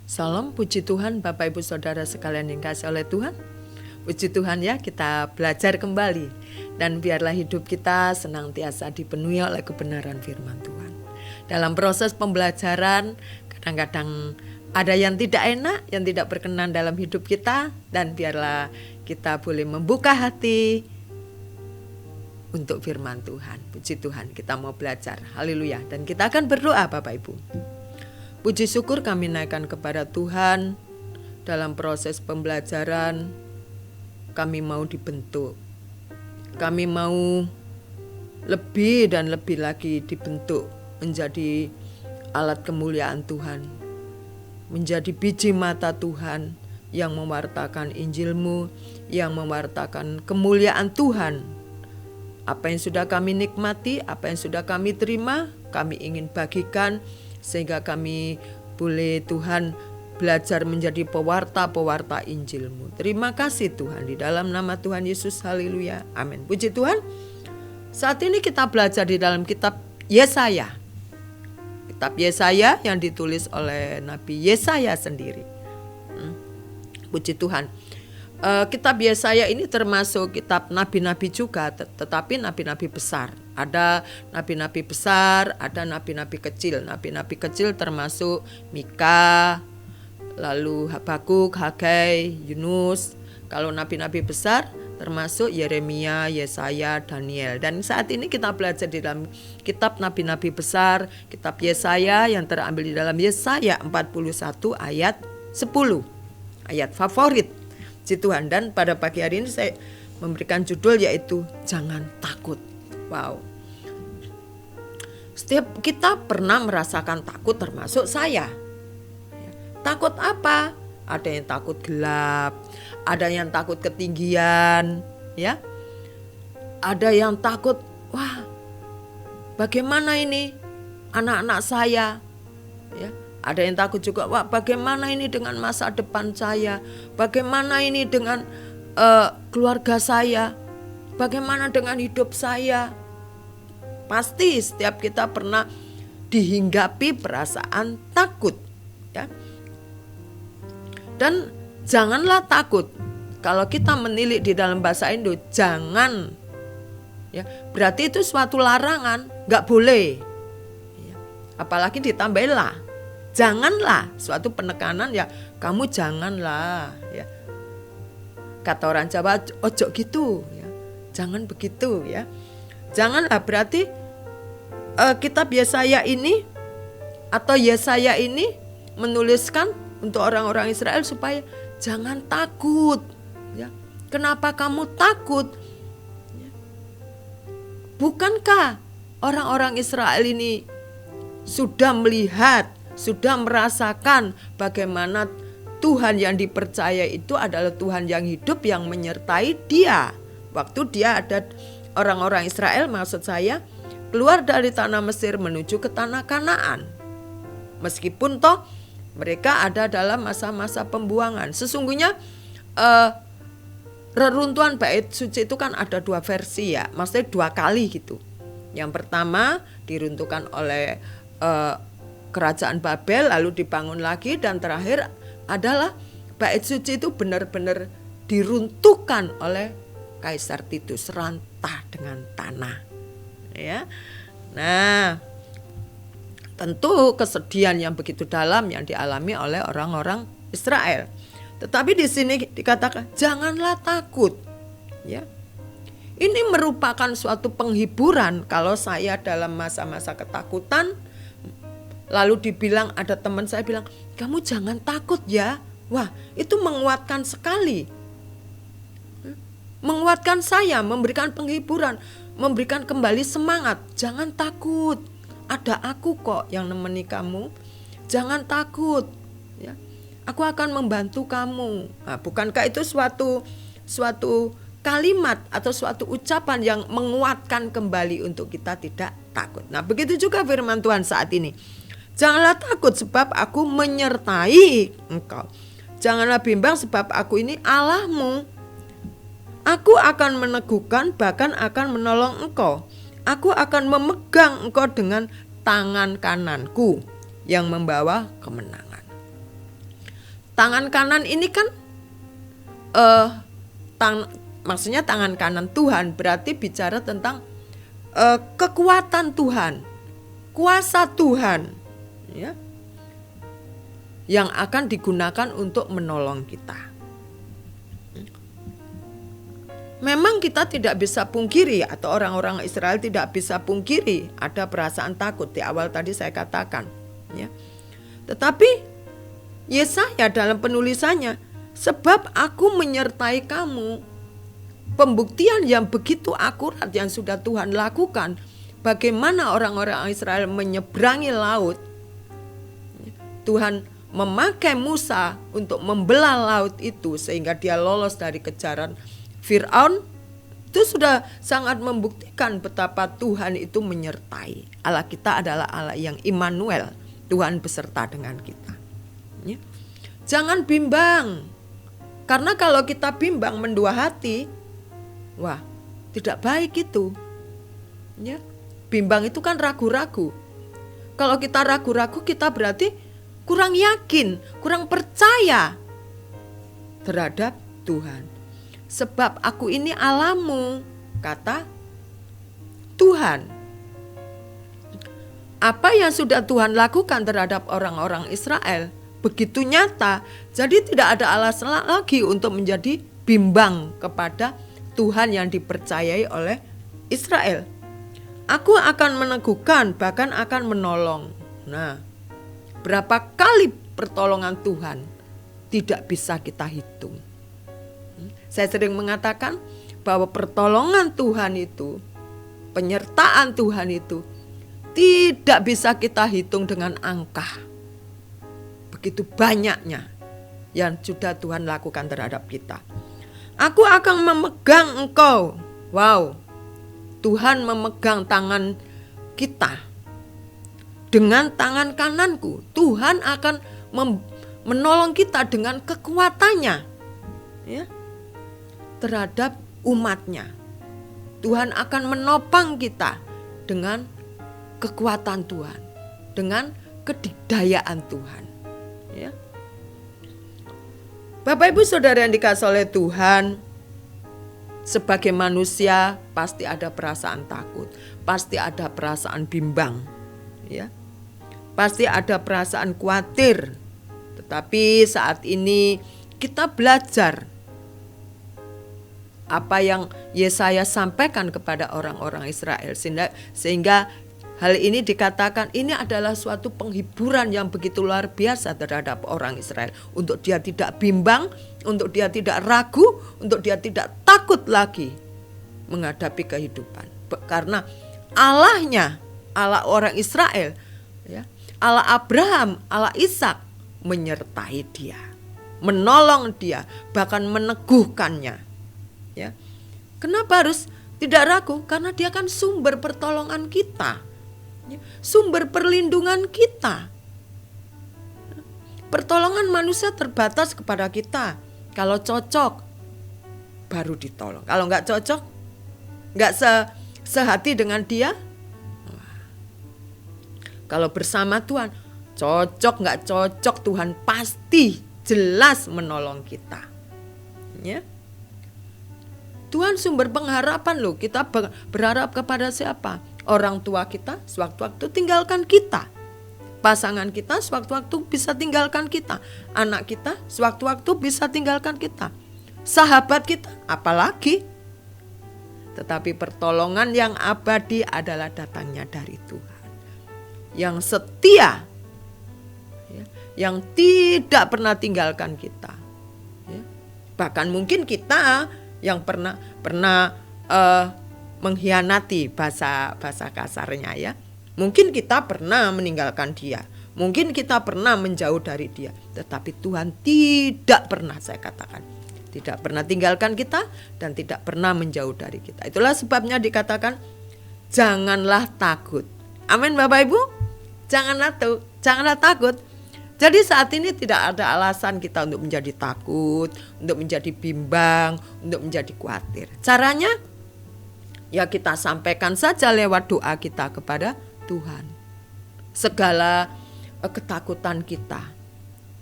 Salam, puji Tuhan Bapak Ibu Saudara sekalian yang dikasihi oleh Tuhan. Puji Tuhan ya, kita belajar kembali. Dan biarlah hidup kita senantiasa dipenuhi oleh kebenaran firman Tuhan. Dalam proses pembelajaran, kadang-kadang ada yang tidak enak, yang tidak berkenan dalam hidup kita. Dan biarlah kita boleh membuka hati untuk firman Tuhan. Puji Tuhan, kita mau belajar. Haleluya. Dan kita akan berdoa Bapak Ibu. Puji syukur kami naikkan kepada Tuhan. Dalam proses pembelajaran kami mau dibentuk. Kami mau lebih dan lebih lagi dibentuk menjadi alat kemuliaan Tuhan. Menjadi biji mata Tuhan yang mewartakan Injil-Mu, yang mewartakan kemuliaan Tuhan. Apa yang sudah kami nikmati, apa yang sudah kami terima, kami ingin bagikan sehingga kami boleh Tuhan belajar menjadi pewarta-pewarta Injil-Mu. Terima kasih Tuhan, di dalam nama Tuhan Yesus, haleluya, amin. Puji Tuhan. Saat ini kita belajar di dalam kitab Yesaya. Kitab Yesaya yang ditulis oleh Nabi Yesaya sendiri. Puji Tuhan. Kitab Yesaya ini termasuk kitab nabi-nabi juga, tetapi nabi-nabi besar. Ada nabi-nabi besar, ada nabi-nabi kecil. Nabi-nabi kecil termasuk Mika, lalu Habakuk, Hagai, Yunus. Kalau nabi-nabi besar termasuk Yeremia, Yesaya, Daniel. Dan saat ini kita belajar di dalam kitab nabi-nabi besar, kitab Yesaya yang terambil di dalam Yesaya 41 ayat 10. Ayat favorit Tuhan. Dan pada pagi hari ini saya memberikan judul yaitu jangan takut. Wow. Setiap kita pernah merasakan takut, termasuk saya. Takut apa? Ada yang takut gelap, ada yang takut ketinggian, ya. Ada yang takut, wah, bagaimana ini anak-anak saya, ya. Ada yang takut juga, wah bagaimana ini dengan masa depan saya, bagaimana ini dengan keluarga saya, bagaimana dengan hidup saya. Pasti setiap kita pernah dihinggapi perasaan takut, ya. Dan janganlah takut. Kalau kita menilik di dalam bahasa Indo, jangan, ya, berarti itu suatu larangan, nggak boleh, ya. Apalagi ditambahin lah. Janganlah, suatu penekanan, ya, kamu janganlah, ya. Kata orang Jawa, ojo gitu, ya. Jangan begitu, ya. Janganlah berarti kitab Yesaya ini atau Yesaya ini menuliskan untuk orang-orang Israel supaya jangan takut, ya. Kenapa kamu takut? Ya. Bukankah orang-orang Israel ini sudah melihat, sudah merasakan bagaimana Tuhan yang dipercaya itu adalah Tuhan yang hidup, yang menyertai dia. Waktu dia ada, orang-orang Israel maksud saya, keluar dari tanah Mesir menuju ke tanah Kanaan. Meskipun toh mereka ada dalam masa-masa pembuangan. Sesungguhnya reruntuhan bait suci itu kan ada dua versi, ya. Maksudnya dua kali gitu. Yang pertama diruntuhkan oleh kerajaan Babel, lalu dibangun lagi, dan terakhir adalah bait suci itu benar-benar diruntuhkan oleh Kaisar Titus, rantah dengan tanah, ya. Nah, tentu kesedihan yang begitu dalam yang dialami oleh orang-orang Israel. Tetapi di sini dikatakan janganlah takut, ya. Ini merupakan suatu penghiburan kalau saya dalam masa-masa ketakutan, lalu dibilang, ada teman saya bilang, kamu jangan takut ya. Wah, itu menguatkan sekali. Menguatkan saya, memberikan penghiburan, memberikan kembali semangat. Jangan takut, ada aku kok yang nemeni kamu. Jangan takut, ya. Aku akan membantu kamu. Nah, bukankah itu suatu kalimat atau suatu ucapan yang menguatkan kembali untuk kita tidak takut. Nah, begitu juga firman Tuhan saat ini. Janganlah takut sebab aku menyertai engkau. Janganlah bimbang sebab aku ini Allahmu. Aku akan meneguhkan, bahkan akan menolong engkau. Aku akan memegang engkau dengan tangan kananku yang membawa kemenangan. tangan kanan ini kan maksudnya tangan kanan Tuhan berarti bicara tentang kekuatan Tuhan, kuasa Tuhan, ya, yang akan digunakan untuk menolong kita. Memang kita tidak bisa pungkiri, atau orang-orang Israel tidak bisa pungkiri ada perasaan takut di awal tadi saya katakan, ya. Tetapi Yesaya dalam penulisannya, sebab aku menyertai kamu, pembuktian yang begitu akurat yang sudah Tuhan lakukan, bagaimana orang-orang Israel menyeberangi laut. Tuhan memakai Musa untuk membelah laut itu sehingga dia lolos dari kejaran Fir'aun. Itu sudah sangat membuktikan betapa Tuhan itu menyertai. Allah kita adalah Allah yang Immanuel, Tuhan beserta dengan kita, ya. Jangan bimbang, karena kalau kita bimbang mendua hati, wah, tidak baik itu, ya. Bimbang itu kan ragu-ragu. Kalau kita ragu-ragu, kita berarti kurang yakin, kurang percaya terhadap Tuhan. Sebab aku ini Allahmu, kata Tuhan. Apa yang sudah Tuhan lakukan terhadap orang-orang Israel begitu nyata, jadi tidak ada alasan lagi untuk menjadi bimbang kepada Tuhan yang dipercayai oleh Israel. Aku akan meneguhkan, bahkan akan menolong. Nah, berapa kali pertolongan Tuhan tidak bisa kita hitung. Saya sering mengatakan bahwa pertolongan Tuhan itu, penyertaan Tuhan itu tidak bisa kita hitung dengan angka. Begitu banyaknya yang sudah Tuhan lakukan terhadap kita. Aku akan memegang engkau. Wow, Tuhan memegang tangan kita. Dengan tangan kananku, Tuhan akan menolong kita dengan kekuatannya, ya, terhadap umatnya. Tuhan akan menopang kita dengan kekuatan Tuhan, dengan kedikdayaan Tuhan, ya. Bapak Ibu Saudara yang dikasihi oleh Tuhan, sebagai manusia pasti ada perasaan takut, pasti ada perasaan bimbang, ya. Pasti ada perasaan khawatir. Tetapi saat ini kita belajar apa yang Yesaya sampaikan kepada orang-orang Israel, sehingga hal ini dikatakan ini adalah suatu penghiburan yang begitu luar biasa terhadap orang Israel. Untuk dia tidak bimbang, untuk dia tidak ragu, untuk dia tidak takut lagi menghadapi kehidupan. Karena Allahnya, Allah orang Israel, ya, Allah Abraham, Allah Ishak menyertai dia, menolong dia, bahkan meneguhkannya. Ya. Kenapa harus tidak ragu? Karena dia kan sumber pertolongan kita, ya, sumber perlindungan kita. Pertolongan manusia terbatas kepada kita. Kalau cocok baru ditolong. Kalau nggak cocok, nggak sehati dengan dia. Kalau bersama Tuhan, cocok nggak cocok, Tuhan pasti jelas menolong kita, ya. Tuhan sumber pengharapan loh. Kita berharap kepada siapa? Orang tua kita sewaktu-waktu tinggalkan kita. Pasangan kita sewaktu-waktu bisa tinggalkan kita. Anak kita sewaktu-waktu bisa tinggalkan kita. Sahabat kita apalagi. Tetapi pertolongan yang abadi adalah datangnya dari Tuhan. Yang setia, ya, yang tidak pernah tinggalkan kita, ya. Bahkan mungkin kita yang pernah mengkhianati, bahasa kasarnya, ya. Mungkin kita pernah meninggalkan dia, mungkin kita pernah menjauh dari dia, tetapi Tuhan tidak pernah, saya katakan, tidak pernah tinggalkan kita dan tidak pernah menjauh dari kita. Itulah sebabnya dikatakan janganlah takut. Amin Bapak Ibu, janganlah takut. Jadi saat ini tidak ada alasan kita untuk menjadi takut, untuk menjadi bimbang, untuk menjadi khawatir. Caranya ya kita sampaikan saja lewat doa kita kepada Tuhan. Segala ketakutan kita,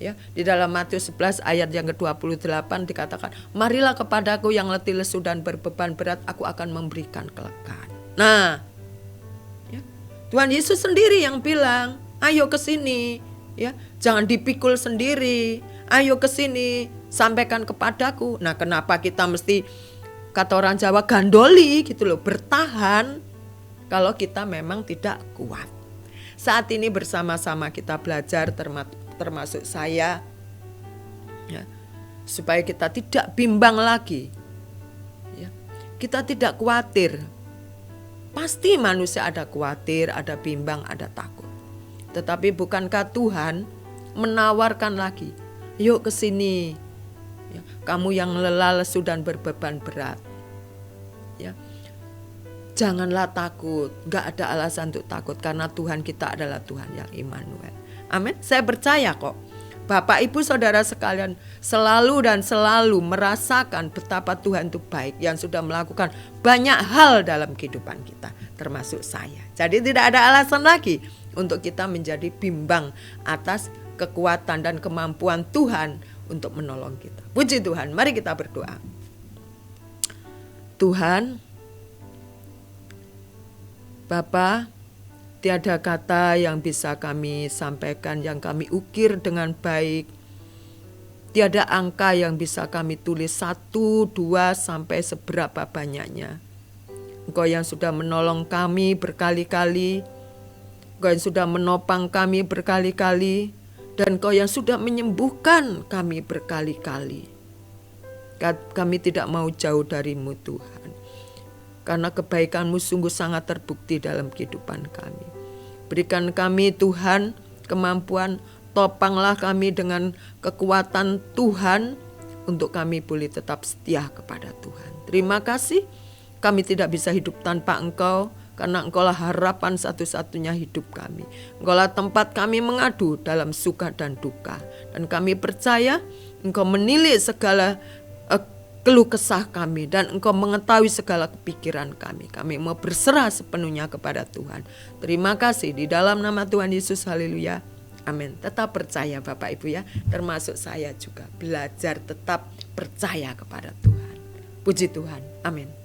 Ya, di dalam Matius 11 ayat yang ke-28 dikatakan, marilah kepadaku yang letih lesu dan berbeban berat, aku akan memberikan kelegaan. Nah, ya, Tuhan Yesus sendiri yang bilang, ayo ke sini, ya, jangan dipikul sendiri, ayo ke sini, sampaikan kepadaku. Nah, kenapa kita mesti, kata orang Jawa, gandoli gitu loh, bertahan kalau kita memang tidak kuat. Saat ini bersama-sama kita belajar, termasuk saya, ya, supaya kita tidak bimbang lagi, ya. Kita tidak khawatir. Pasti manusia ada khawatir, ada bimbang, ada takut. Tetapi bukankah Tuhan menawarkan lagi, yuk ke sini, ya, kamu yang lelah lesu dan berbeban berat, ya, janganlah takut. Gak ada alasan untuk takut, karena Tuhan kita adalah Tuhan yang Immanuel. Amin. Saya percaya kok Bapak Ibu Saudara sekalian selalu merasakan betapa Tuhan itu baik, yang sudah melakukan banyak hal dalam kehidupan kita, termasuk saya. Jadi tidak ada alasan lagi untuk kita menjadi bimbang atas kekuatan dan kemampuan Tuhan untuk menolong kita. Puji Tuhan. Mari kita berdoa. Tuhan, Bapa, tiada kata yang bisa kami sampaikan, yang kami ukir dengan baik. Tiada angka yang bisa kami tulis 1, 2 sampai seberapa banyaknya. Engkau yang sudah menolong kami berkali-kali, Engkau yang sudah menopang kami berkali-kali, dan Engkau yang sudah menyembuhkan kami berkali-kali. Kami tidak mau jauh dari-Mu Tuhan, karena kebaikan-Mu sungguh sangat terbukti dalam kehidupan kami. Berikan kami Tuhan kemampuan, topanglah kami dengan kekuatan Tuhan, untuk kami boleh tetap setia kepada Tuhan. Terima kasih, kami tidak bisa hidup tanpa Engkau, karena Engkaulah harapan satu-satunya hidup kami. Engkaulah tempat kami mengadu dalam suka dan duka. Dan kami percaya Engkau menilik segala keluh kesah kami, dan Engkau mengetahui segala kepikiran kami. Kami mau berserah sepenuhnya kepada Tuhan. Terima kasih di dalam nama Tuhan Yesus. Haleluya. Amin. Tetap percaya Bapak Ibu ya, termasuk saya juga belajar tetap percaya kepada Tuhan. Puji Tuhan. Amin.